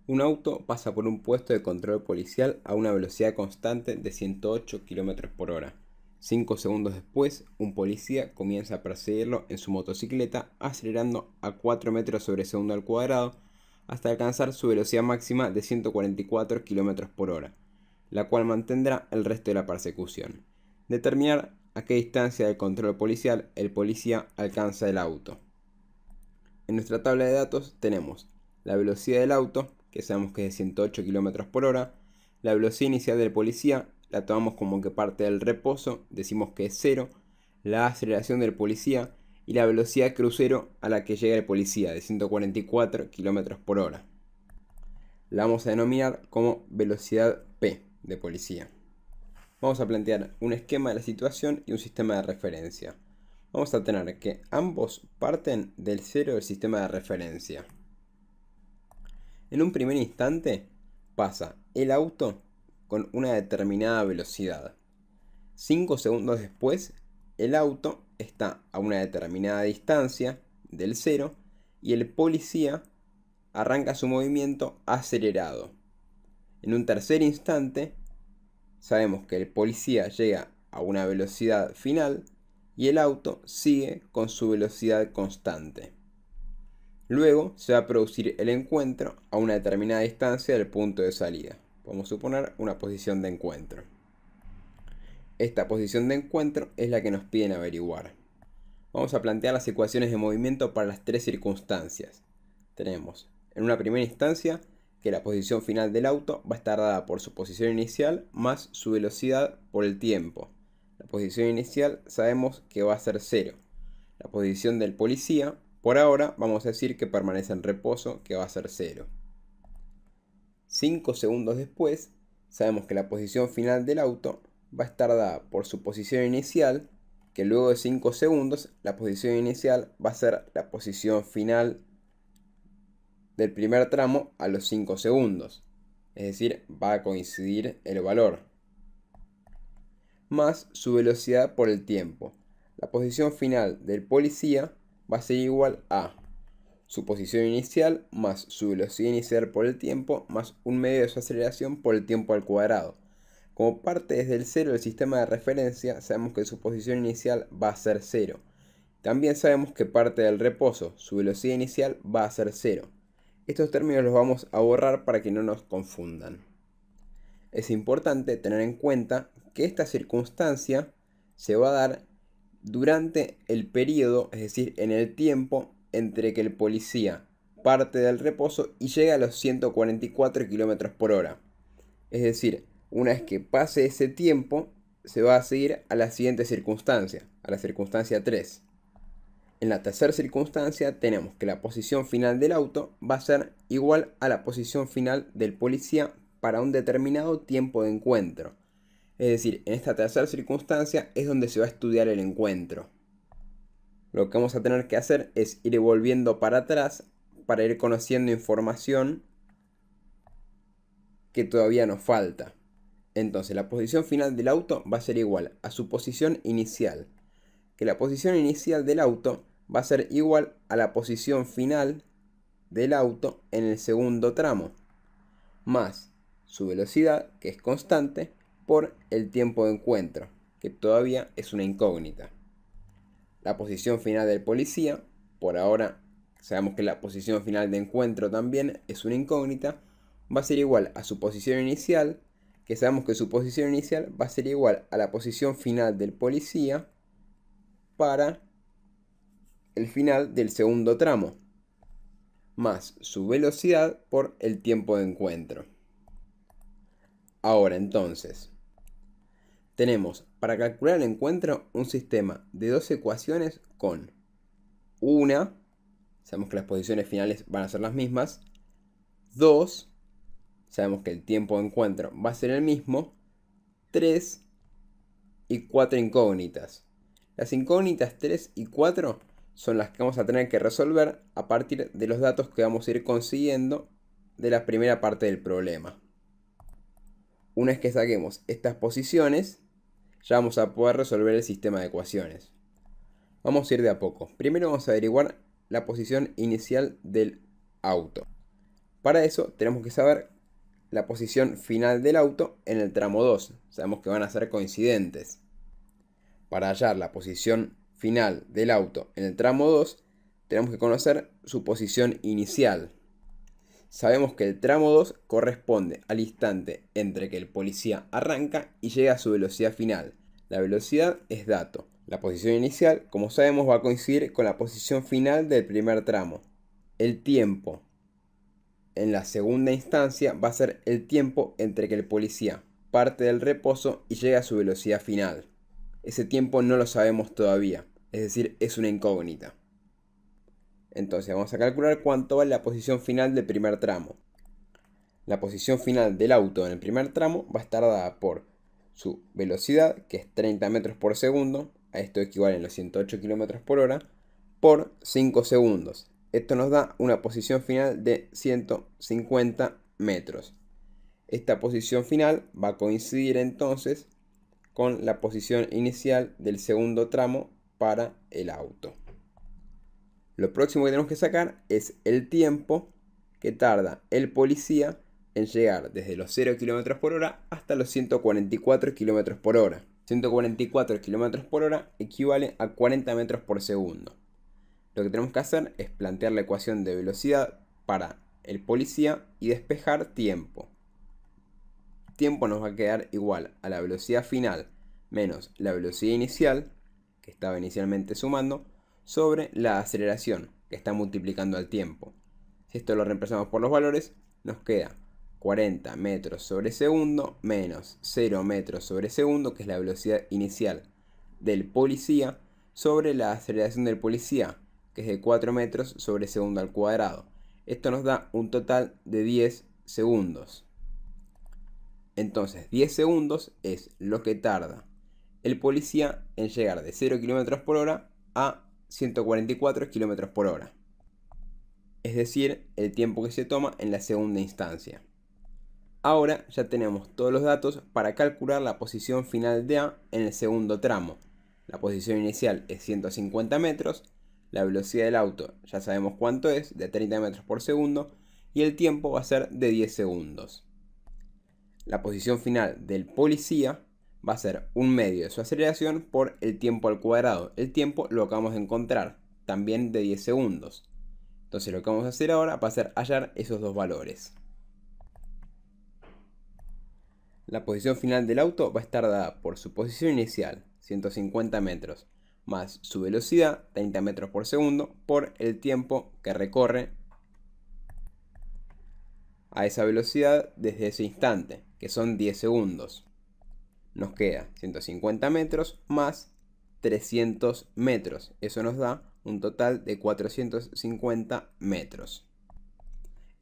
Un auto pasa por un puesto de control policial a una velocidad constante de 108 km por hora. 5 segundos después, un policía comienza a perseguirlo en su motocicleta acelerando a 4 metros sobre segundo al cuadrado hasta alcanzar su velocidad máxima de 144 km por hora, la cual mantendrá el resto de la persecución. Determinar a qué distancia del control policial el policía alcanza el auto. En nuestra tabla de datos tenemos la velocidad del auto, que sabemos que es de 108 km por hora, la velocidad inicial del policía, la tomamos como que parte del reposo, decimos que es 0, la aceleración del policía y la velocidad crucero a la que llega el policía, de 144 km por hora. La vamos a denominar como velocidad P de policía. Vamos a plantear un esquema de la situación y un sistema de referencia. Vamos a tener que ambos parten del 0 del sistema de referencia. En un primer instante pasa el auto con una determinada velocidad. 5 segundos después, el auto está a una determinada distancia del 0 y el policía arranca su movimiento acelerado. En un tercer instante, sabemos que el policía llega a una velocidad final y el auto sigue con su velocidad constante. Luego se va a producir el encuentro a una determinada distancia del punto de salida. Podemos suponer una posición de encuentro. Esta posición de encuentro es la que nos piden averiguar. Vamos a plantear las ecuaciones de movimiento para las tres circunstancias. Tenemos en una primera instancia que la posición final del auto va a estar dada por su posición inicial más su velocidad por el tiempo. La posición inicial sabemos que va a ser 0. La posición del policía, por ahora vamos a decir que permanece en reposo, que va a ser 0. 5 segundos después, sabemos que la posición final del auto va a estar dada por su posición inicial, que luego de 5 segundos, la posición inicial va a ser la posición final del primer tramo a los 5 segundos. Es decir, va a coincidir el valor. Más su velocidad por el tiempo. La posición final del policía va a ser igual a su posición inicial más su velocidad inicial por el tiempo más un medio de su aceleración por el tiempo al cuadrado. Como parte desde el 0 del sistema de referencia, sabemos que su posición inicial va a ser 0. También sabemos que parte del reposo, su velocidad inicial va a ser 0. Estos términos los vamos a borrar para que no nos confundan. Es importante tener en cuenta que esta circunstancia se va a dar durante el periodo, es decir, en el tiempo entre que el policía parte del reposo y llega a los 144 km por hora. Es decir, una vez que pase ese tiempo, se va a seguir a la siguiente circunstancia, a la circunstancia 3. En la tercera circunstancia tenemos que la posición final del auto va a ser igual a la posición final del policía para un determinado tiempo de encuentro. Es decir, en esta tercera circunstancia es donde se va a estudiar el encuentro. Lo que vamos a tener que hacer es ir volviendo para atrás para ir conociendo información que todavía nos falta. Entonces la posición final del auto va a ser igual a su posición inicial. Que la posición inicial del auto va a ser igual a la posición final del auto en el segundo tramo. Más su velocidad, que es constante, por el tiempo de encuentro, que todavía es una incógnita. La posición final del policía, por ahora sabemos que la posición final de encuentro también es una incógnita, va a ser igual a su posición inicial, que sabemos que su posición inicial va a ser igual a la posición final del policía para el final del segundo tramo, más su velocidad por el tiempo de encuentro. Ahora entonces, tenemos para calcular el encuentro un sistema de dos ecuaciones con una, sabemos que las posiciones finales van a ser las mismas, 2, sabemos que el tiempo de encuentro va a ser el mismo, 3 y 4 incógnitas. Las incógnitas 3 y 4 son las que vamos a tener que resolver a partir de los datos que vamos a ir consiguiendo de la primera parte del problema. Una vez que saquemos estas posiciones, ya vamos a poder resolver el sistema de ecuaciones. Vamos a ir de a poco. Primero vamos a averiguar la posición inicial del auto. Para eso tenemos que saber la posición final del auto en el tramo 2. Sabemos que van a ser coincidentes. Para hallar la posición final del auto en el tramo 2, tenemos que conocer su posición inicial. Sabemos que el tramo 2 corresponde al instante entre que el policía arranca y llega a su velocidad final. La velocidad es dato. La posición inicial, como sabemos, va a coincidir con la posición final del primer tramo. El tiempo en la segunda instancia va a ser el tiempo entre que el policía parte del reposo y llega a su velocidad final. Ese tiempo no lo sabemos todavía, es decir, es una incógnita. Entonces vamos a calcular cuánto vale la posición final del primer tramo. La posición final del auto en el primer tramo va a estar dada por su velocidad, que es 30 metros por segundo, a esto equivalen los 108 km por hora, por 5 segundos. Esto nos da una posición final de 150 metros. Esta posición final va a coincidir entonces con la posición inicial del segundo tramo para el auto. Lo próximo que tenemos que sacar es el tiempo que tarda el policía en llegar desde los 0 km por hora hasta los 144 km por hora. 144 km por hora equivale a 40 metros por segundo. Lo que tenemos que hacer es plantear la ecuación de velocidad para el policía y despejar tiempo. Tiempo nos va a quedar igual a la velocidad final menos la velocidad inicial, que estaba inicialmente sumando, sobre la aceleración, que está multiplicando al tiempo. Si esto lo reemplazamos por los valores, nos queda 40 metros sobre segundo menos 0 metros sobre segundo, que es la velocidad inicial del policía, sobre la aceleración del policía, que es de 4 metros sobre segundo al cuadrado. Esto nos da un total de 10 segundos. Entonces 10 segundos es lo que tarda el policía en llegar de 0 km por hora a 144 km por hora. Es decir, el tiempo que se toma en la segunda instancia. Ahora ya tenemos todos los datos para calcular la posición final de A en el segundo tramo. La posición inicial es 150 metros, la velocidad del auto ya sabemos cuánto es, de 30 metros por segundo, y el tiempo va a ser de 10 segundos. La posición final del policía va a ser un medio de su aceleración por el tiempo al cuadrado. El tiempo lo acabamos de encontrar, también de 10 segundos. Entonces lo que vamos a hacer ahora va a ser hallar esos dos valores. La posición final del auto va a estar dada por su posición inicial, 150 metros, más su velocidad, 30 metros por segundo, por el tiempo que recorre a esa velocidad desde ese instante, que son 10 segundos. Nos queda 150 metros más 300 metros. Eso nos da un total de 450 metros.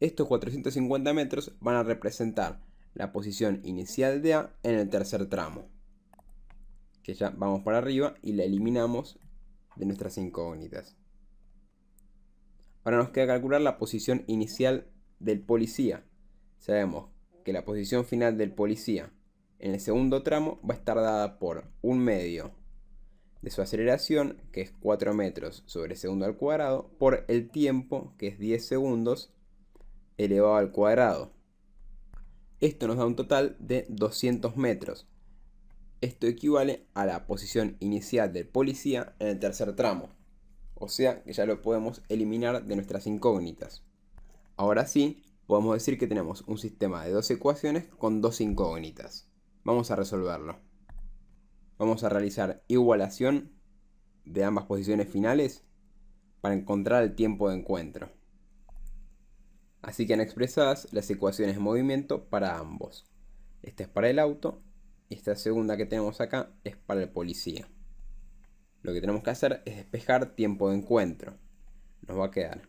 Estos 450 metros van a representar la posición inicial de A en el tercer tramo. Que ya vamos para arriba y la eliminamos de nuestras incógnitas. Ahora nos queda calcular la posición inicial del policía. Sabemos que la posición final del policía en el segundo tramo va a estar dada por un medio de su aceleración, que es 4 metros sobre segundo al cuadrado, por el tiempo, que es 10 segundos, elevado al cuadrado. Esto nos da un total de 200 metros. Esto equivale a la posición inicial del policía en el tercer tramo. O sea que ya lo podemos eliminar de nuestras incógnitas. Ahora sí, podemos decir que tenemos un sistema de dos ecuaciones con dos incógnitas. Vamos a resolverlo. Vamos a realizar igualación de ambas posiciones finales para encontrar el tiempo de encuentro. Así quedan expresadas las ecuaciones de movimiento para ambos. Esta es para el auto y esta segunda que tenemos acá es para el policía. Lo que tenemos que hacer es despejar tiempo de encuentro. Nos va a quedar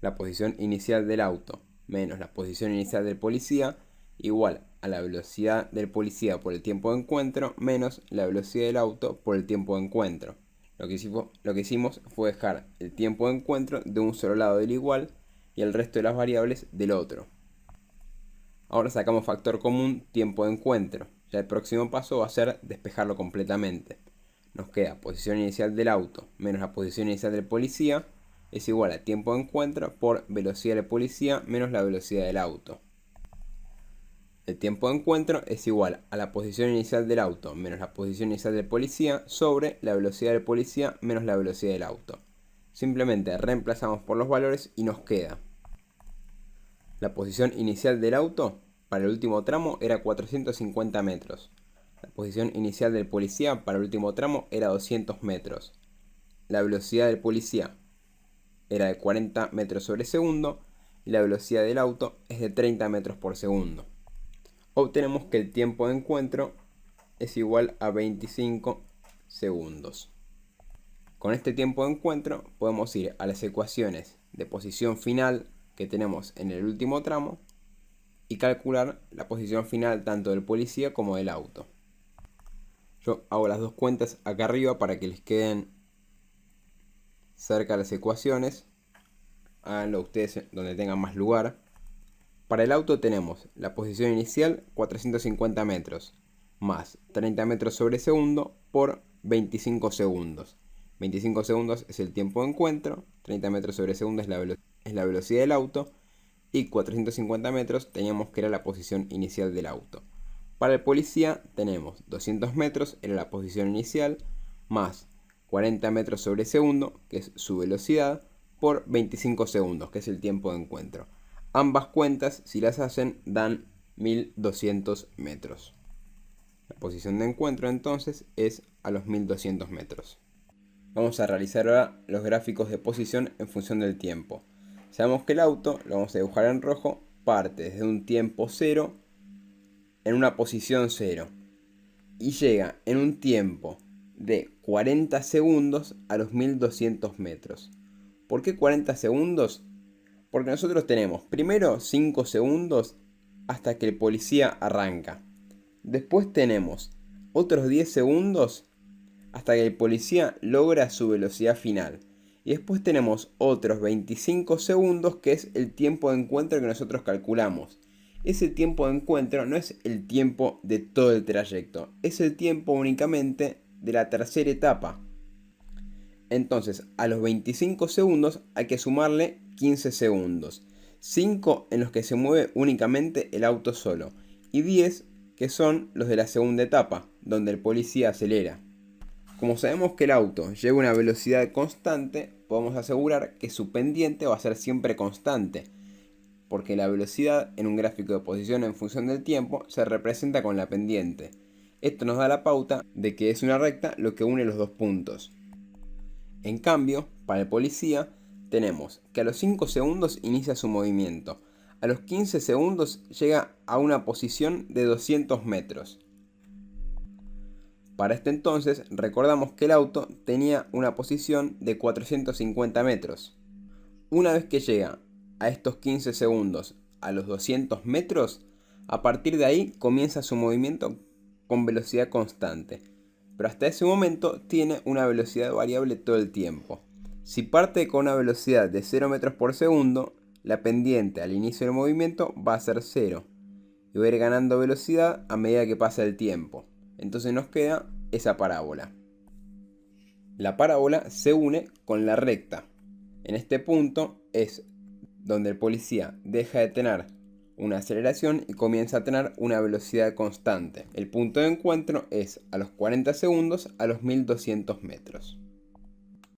la posición inicial del auto menos la posición inicial del policía igual a la velocidad del policía por el tiempo de encuentro menos la velocidad del auto por el tiempo de encuentro. Lo que hicimos fue dejar el tiempo de encuentro de un solo lado del igual y el resto de las variables del otro. Ahora sacamos factor común tiempo de encuentro. Ya el próximo paso va a ser despejarlo completamente. Nos queda posición inicial del auto menos la posición inicial del policía es igual a tiempo de encuentro por velocidad de la policía menos la velocidad del auto. El tiempo de encuentro es igual a la posición inicial del auto menos la posición inicial del policía sobre la velocidad del policía menos la velocidad del auto. Simplemente reemplazamos por los valores y nos queda: la posición inicial del auto para el último tramo era 450 metros. La posición inicial del policía para el último tramo era 200 metros. La velocidad del policía era de 40 metros sobre segundo y la velocidad del auto es de 30 metros por segundo. Obtenemos que el tiempo de encuentro es igual a 25 segundos. Con este tiempo de encuentro podemos ir a las ecuaciones de posición final que tenemos en el último tramo y calcular la posición final tanto del policía como del auto. Yo hago las dos cuentas acá arriba para que les queden cerca las ecuaciones. Háganlo ustedes donde tengan más lugar. Para el auto tenemos la posición inicial 450 metros más 30 metros sobre segundo por 25 segundos. 25 segundos es el tiempo de encuentro, 30 metros sobre segundo es la velocidad del auto y 450 metros teníamos que era la posición inicial del auto. Para el policía tenemos 200 metros, era la posición inicial, más 40 metros sobre segundo, que es su velocidad, por 25 segundos, que es el tiempo de encuentro. Ambas cuentas, si las hacen, dan 1200 metros. La posición de encuentro entonces es a los 1200 metros. Vamos a realizar ahora los gráficos de posición en función del tiempo. Sabemos que el auto, lo vamos a dibujar en rojo, parte desde un tiempo 0 en una posición 0 y llega en un tiempo de 40 segundos a los 1200 metros. ¿Por qué 40 segundos? Porque nosotros tenemos primero 5 segundos hasta que el policía arranca. Después tenemos otros 10 segundos hasta que el policía logra su velocidad final. Y después tenemos otros 25 segundos que es el tiempo de encuentro que nosotros calculamos. Ese tiempo de encuentro no es el tiempo de todo el trayecto, es el tiempo únicamente de la tercera etapa. Entonces, a los 25 segundos hay que sumarle 15 segundos. 5 en los que se mueve únicamente el auto solo. Y 10 que son los de la segunda etapa, donde el policía acelera. Como sabemos que el auto lleva una velocidad constante, podemos asegurar que su pendiente va a ser siempre constante. Porque la velocidad en un gráfico de posición en función del tiempo se representa con la pendiente. Esto nos da la pauta de que es una recta lo que une los dos puntos. En cambio, para el policía, tenemos que a los 5 segundos inicia su movimiento. A los 15 segundos llega a una posición de 200 metros. Para este entonces, recordamos que el auto tenía una posición de 450 metros. Una vez que llega a estos 15 segundos a los 200 metros, a partir de ahí comienza su movimiento con velocidad constante. Pero hasta ese momento tiene una velocidad variable todo el tiempo. Si parte con una velocidad de 0 metros por segundo, la pendiente al inicio del movimiento va a ser 0. Y va a ir ganando velocidad a medida que pasa el tiempo. Entonces nos queda esa parábola. La parábola se une con la recta. En este punto es donde el policía deja de tener una aceleración y comienza a tener una velocidad constante. El punto de encuentro es a los 40 segundos a los 1200 metros.